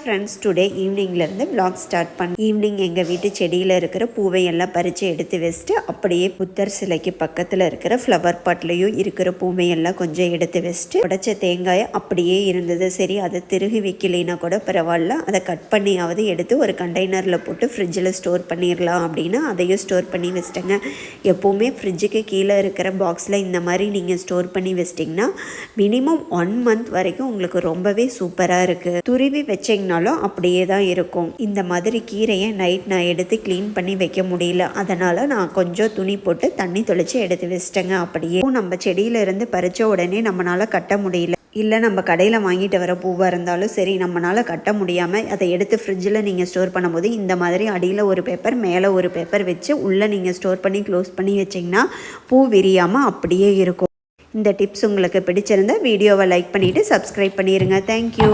Friends, today ஈவினிங்லேருந்து vlog start பண்ணி evening எங்கள் வீட்டு செடியில் இருக்கிற பூவை எல்லாம் பறித்து எடுத்து வச்சுட்டு அப்படியே புத்தர் சிலைக்கு பக்கத்தில் இருக்கிற ஃப்ளவர் பாட்லேயும் இருக்கிற பூவையெல்லாம் கொஞ்சம் எடுத்து வச்சுட்டு உடைச்ச தேங்காயை அப்படியே இருந்தது. சரி, அதை திருகி வைக்கலைன்னா கூட பரவாயில்ல, அதை கட் பண்ணியாவது எடுத்து ஒரு கண்டெய்னரில் போட்டு ஃப்ரிட்ஜில் ஸ்டோர் பண்ணிடலாம் அப்படின்னு அதையும் ஸ்டோர் பண்ணி வச்சிட்டேங்க. எப்போவுமே ஃப்ரிட்ஜுக்கு கீழே இருக்கிற பாக்ஸில் இந்த மாதிரி நீங்கள் ஸ்டோர் பண்ணி வச்சிட்டிங்கன்னா மினிமம் 1 month வரைக்கும் உங்களுக்கு ரொம்பவே சூப்பராக இருக்குது. துருவி வச்சிங்கனாலும் அப்படியே தான் இருக்கும். இந்த மாதிரி கீரையை நைட் நான் எடுத்து க்ளீன் பண்ணி வைக்க முடியல, அதனால் நான் கொஞ்சம் துணி போட்டு தண்ணி தொளிச்சு எடுத்து வச்சிட்டேங்க. அப்படியே நம்ம செடியிலேருந்து பறித்த உடனே நம்மளால் கட்ட முடியல, இல்லை நம்ம கடையில் வாங்கிட்டு வர பூவாக இருந்தாலும் சரி நம்மளால் கட்ட முடியாமல் அதை எடுத்து ஃப்ரிட்ஜில் நீங்கள் ஸ்டோர் பண்ணும்போது இந்த மாதிரி அடியில் ஒரு பேப்பர் மேலே ஒரு பேப்பர் வச்சு உள்ளே நீங்கள் ஸ்டோர் பண்ணி க்ளோஸ் பண்ணி வச்சிங்கன்னா பூ விரியாமல் அப்படியே இருக்கும். இந்த டிப்ஸ் உங்களுக்கு பிடிச்சிருந்தா வீடியோவை லைக் பண்ணிவிட்டு சப்ஸ்கிரைப் பண்ணிடுங்க. தேங்க்யூ.